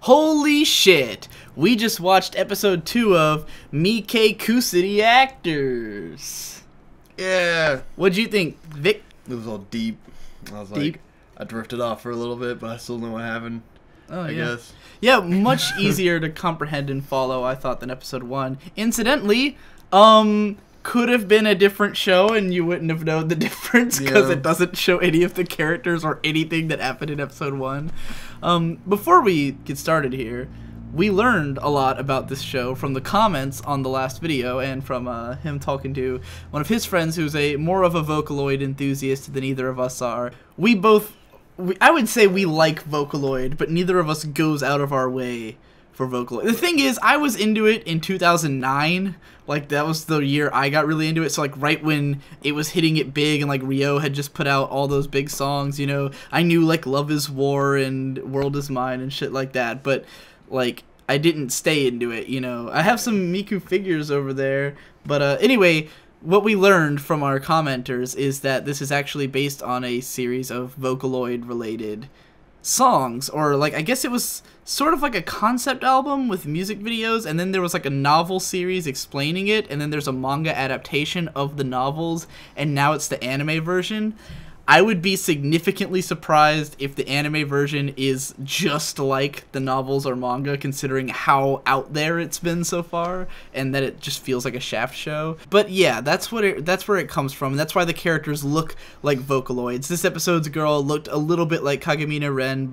Holy shit! We just watched episode 2 of Mekaku City Actors. Yeah. What'd you think, Vic? It was all deep. I was Deep? like, I drifted off for a little bit, but I still know what happened. Oh, I guess. Yeah, much easier to comprehend and follow, I thought, than episode 1. Incidentally, could have been a different show and you wouldn't have known the difference because it doesn't show any of the characters or anything that happened in episode 1. Before we get started here, we learned a lot about this show from the comments on the last video and from him talking to one of his friends who's more of a Vocaloid enthusiast than either of us are. I would say we like Vocaloid, but neither of us goes out of our way for Vocaloid. The thing is, I was into it in 2009. Like, that was the year I got really into it. So, like, right when it was hitting it big and, like, Ryo had just put out all those big songs, you know, I knew, like, Love is War and World is Mine and shit like that. But, like, I didn't stay into it, you know. I have some Miku figures over there. But, anyway, what we learned from our commenters is that this is actually based on a series of Vocaloid-related songs, or like I guess it was sort of like a concept album with music videos, and then there was like a novel series explaining it, and then there's a manga adaptation of the novels, and now it's the anime version. I would be significantly surprised if the anime version is just like the novels or manga, considering how out there it's been so far, and that it just feels like a Shaft show. But yeah, that's where it comes from, and that's why the characters look like Vocaloids. This episode's girl looked a little bit like Kagamine Ren,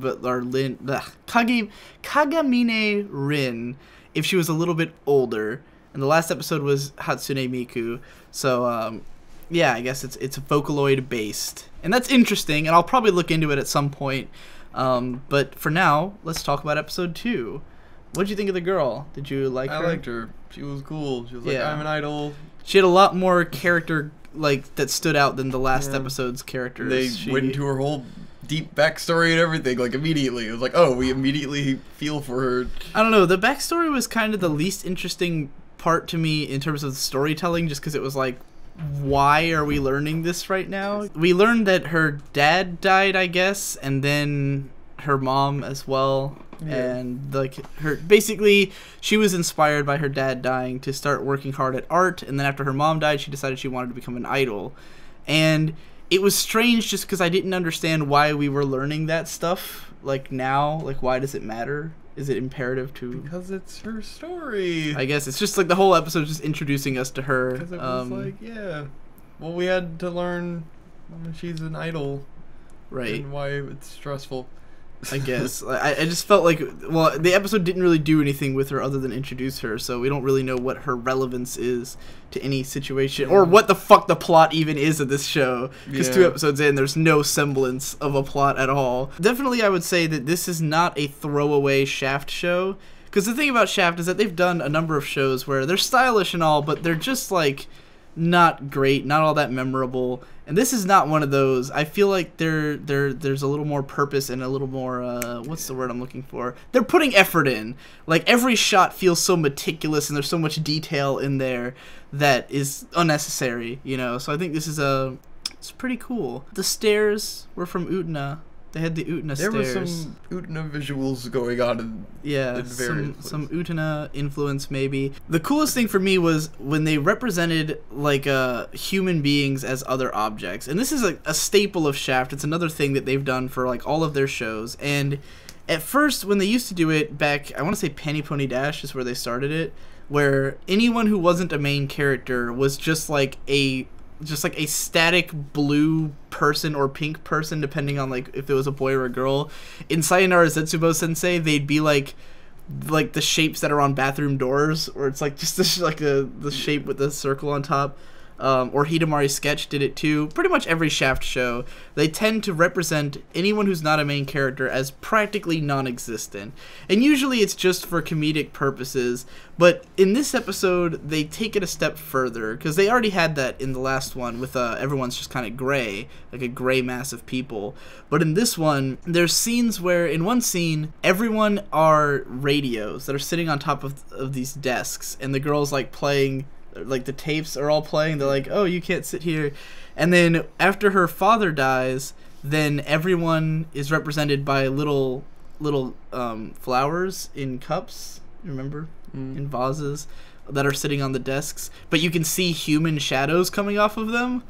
Kagamine Rin, if she was a little bit older. And the last episode was Hatsune Miku, so yeah, I guess it's Vocaloid based, and that's interesting, and I'll probably look into it at some point. But for now, let's talk about episode 2. What'd you think of the girl? Did you like her? I liked her. She was cool. She was like, I'm an idol. She had a lot more character that stood out than the last episode's characters. They went into her whole deep backstory and everything, like, immediately. It was like, oh, we immediately feel for her. I don't know. The backstory was kind of the least interesting part to me in terms of the storytelling, just because it was like, why are we learning this right now? We learned that her dad died, I guess, and then her mom as well. Yeah. And like basically she was inspired by her dad dying to start working hard at art, and then after her mom died, she decided she wanted to become an idol. And it was strange just because I didn't understand why we were learning that stuff. Like now, like why does it matter? Is it imperative to... Because it's her story. I guess it's just like the whole episode is just introducing us to her. Because it was like, yeah. Well, we had to learn she's an idol. Right. And why it's stressful. I guess. I just felt like... Well, the episode didn't really do anything with her other than introduce her, so we don't really know what her relevance is to any situation, or what the fuck the plot even is of this show. Because 2 episodes in, there's no semblance of a plot at all. Definitely, I would say that this is not a throwaway Shaft show. Because the thing about Shaft is that they've done a number of shows where they're stylish and all, but they're just like not great, not all that memorable. And this is not one of those. I feel like there's a little more purpose and a little more, what's the word I'm looking for? They're putting effort in. Like, every shot feels so meticulous and there's so much detail in there that is unnecessary, you know? So I think this is it's pretty cool. The stairs were from Utena. They had the Utena stairs. There were some Utena visuals going on in some Utena influence maybe. The coolest thing for me was when they represented like human beings as other objects. And this is a staple of Shaft. It's another thing that they've done for like all of their shows. And at first, when they used to do it back, I want to say Penny Pony Dash is where they started it, where anyone who wasn't a main character was just like a static blue person or pink person, depending on like if it was a boy or a girl. In Sayonara Zetsubo Sensei, they'd be like the shapes that are on bathroom doors, or it's like just this, like the shape with the circle on top. Or Hidamari's Sketch did it too. Pretty much every Shaft show, they tend to represent anyone who's not a main character as practically non-existent. And usually it's just for comedic purposes, but in this episode, they take it a step further, because they already had that in the last one with everyone's just kind of gray, like a gray mass of people. But in this one, there's scenes where, in one scene, everyone are radios that are sitting on top of these desks, and the girl's like playing... Like the tapes are all playing. They're like, oh, you can't sit here. And then after her father dies, then everyone is represented by little little flowers in cups, remember? In vases that are sitting on the desks, but you can see human shadows coming off of them.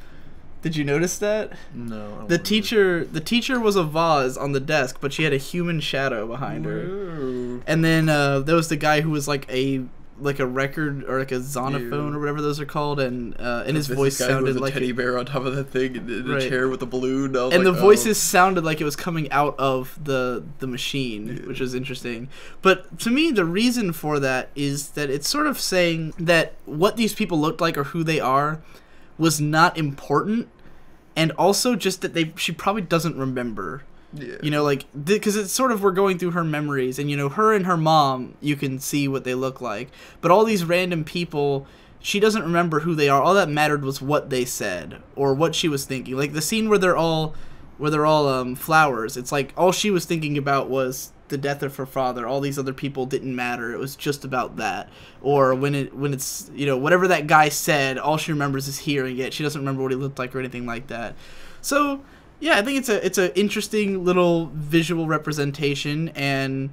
Did you notice that? No. The teacher was a vase on the desk, but she had a human shadow behind her. Ooh. And then there was the guy who was like a record or like a zonophone or whatever those are called, and his voice sounded like a teddy bear on top of that thing in a chair with a balloon. And the voices sounded like it was coming out of the machine, which was interesting. But to me, the reason for that is that it's sort of saying that what these people looked like or who they are was not important, and also just that she probably doesn't remember. Yeah. You know, like, because it's sort of, we're going through her memories, and, you know, her and her mom, you can see what they look like. But all these random people, she doesn't remember who they are. All that mattered was what they said, or what she was thinking. Like, the scene where they're all flowers, it's like, all she was thinking about was the death of her father. All these other people didn't matter. It was just about that. Or when it's, you know, whatever that guy said, all she remembers is hearing it. She doesn't remember what he looked like or anything like that. So, yeah, I think it's a interesting little visual representation, and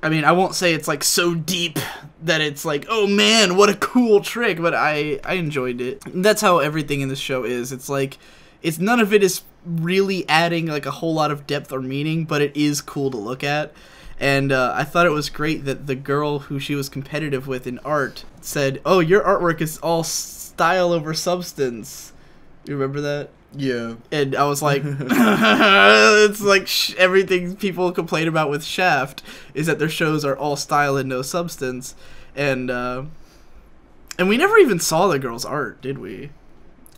I mean, I won't say it's like so deep that it's like, oh man, what a cool trick, but I enjoyed it. That's how everything in this show is. It's like, it's none of it is really adding like a whole lot of depth or meaning, but it is cool to look at. And I thought it was great that the girl who she was competitive with in art said, oh, your artwork is all style over substance. You remember that? Yeah. And I was like, it's like everything people complain about with Shaft is that their shows are all style and no substance. And we never even saw the girl's art, did we?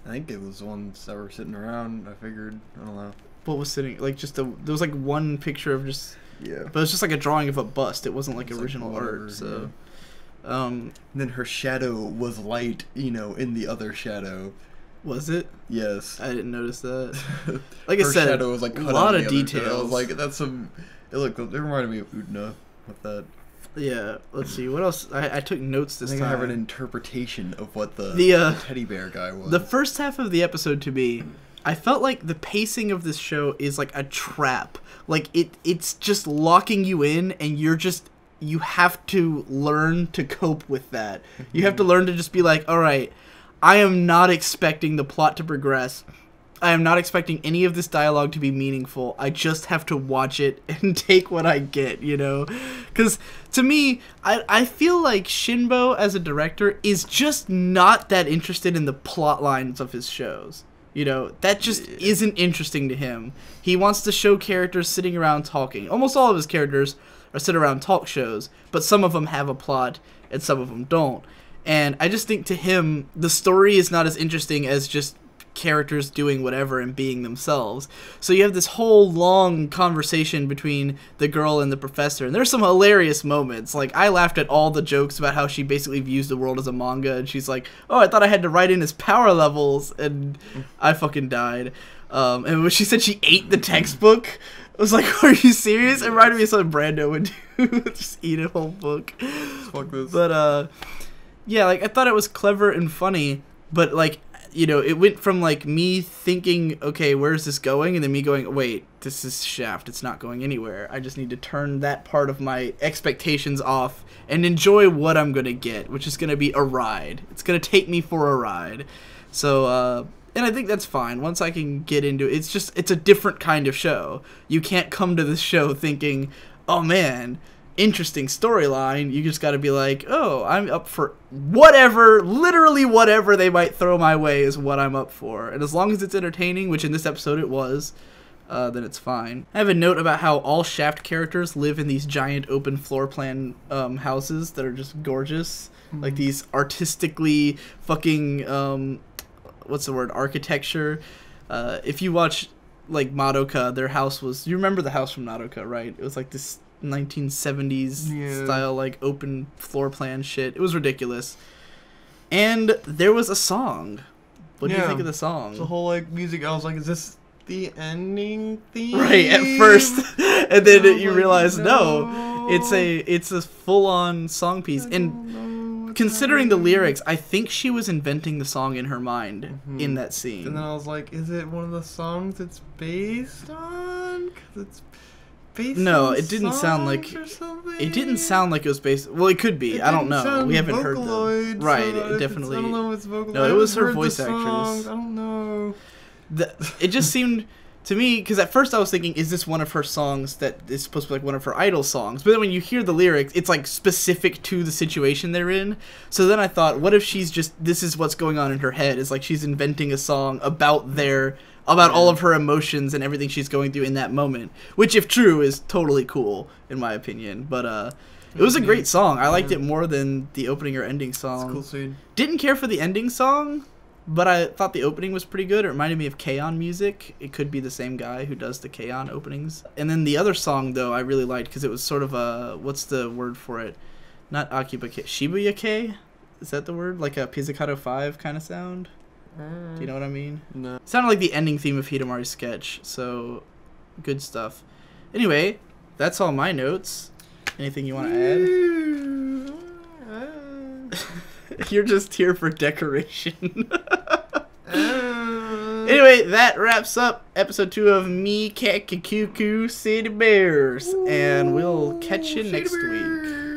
I think it was ones that were sitting around, I figured. I don't know. What was sitting? Like, there was like one picture of just... Yeah. But it was just like a drawing of a bust. It wasn't like original whatever, art, so... Yeah. And then her shadow was light, you know, in the other shadow. Was it? Yes. I didn't notice that. Like her I said, shadow was like cut a lot out of the details. I was like, that's some... It reminded me of Udna with that. Yeah, let's see. What else? I took notes this time. I have an interpretation of what the teddy bear guy was. The first half of the episode, to me, I felt like the pacing of this show is like a trap. Like, it's just locking you in, and you have to learn to cope with that. You have to learn to just be like, all right, I am not expecting the plot to progress. I am not expecting any of this dialogue to be meaningful. I just have to watch it and take what I get, you know? Because, to me, I feel like Shinbo, as a director, is just not that interested in the plot lines of his shows. You know, that just isn't interesting to him. He wants to show characters sitting around talking. Almost all of his characters are sit around talk shows, but some of them have a plot, and some of them don't. And I just think to him, the story is not as interesting as just characters doing whatever and being themselves. So you have this whole long conversation between the girl and the professor, and there's some hilarious moments. Like, I laughed at all the jokes about how she basically views the world as a manga, and she's like, oh, I thought I had to write in his power levels, and I fucking died. And when she said she ate the textbook, I was like, are you serious? It reminded me of something Brando would do. Just eat a whole book. Fuck this. But yeah, like, I thought it was clever and funny, but like, you know, it went from, like, me thinking, okay, where's this going? And then me going, wait, this is Shaft. It's not going anywhere. I just need to turn that part of my expectations off and enjoy what I'm going to get, which is going to be a ride. It's going to take me for a ride. So, and I think that's fine. Once I can get into it, it's a different kind of show. You can't come to this show thinking, oh, man, interesting storyline. You just got to be like, oh, I'm up for whatever, literally whatever they might throw my way is what I'm up for. And as long as it's entertaining, which in this episode it was, then it's fine. I have a note about how all Shaft characters live in these giant open floor plan houses that are just gorgeous. Mm-hmm. Like these artistically fucking, what's the word, architecture. If you watch, like, Madoka, their house was, you remember the house from Madoka, right? It was like this 1970s style, like, open floor plan shit. It was ridiculous. And there was a song. What do you think of the song? The whole, like, music, I was like, is this the ending theme? Right, at first. And then you realize, no, it's a full-on song piece. And considering the lyrics, I think she was inventing the song in her mind in that scene. And then I was like, is it one of the songs it's based on? Because it's based No, on it didn't sound like songs or something? it didn't sound like it was based. Well, it could be. It I don't didn't know. sound We haven't heard them. Vocaloid, Right, so it definitely. I don't know if it's Vocaloid. No, it was her I haven't heard voice the songs. actress. I don't know. It just seemed to me, because at first I was thinking, is this one of her songs that is supposed to be like one of her idol songs? But then when you hear the lyrics, it's like specific to the situation they're in. So then I thought, what if she's just, this is what's going on in her head? It's like she's inventing a song about all of her emotions and everything she's going through in that moment. Which, if true, is totally cool, in my opinion. But it was a great song. I liked it more than the opening or ending song. It's cool scene. Didn't care for the ending song, but I thought the opening was pretty good. It reminded me of K-On! Music. It could be the same guy who does the K-On! Openings. And then the other song, though, I really liked because it was sort of a, what's the word for it? Not Akiba-K, Shibuya-K? Is that the word? Like a Pizzicato 5 kind of sound? Do you know what I mean? No. It sounded like the ending theme of Hidamari's sketch, so good stuff. Anyway, that's all my notes. Anything you want to add? You're just here for decoration. Anyway, that wraps up episode 2 of Mekaku City Bears, and we'll catch you next week.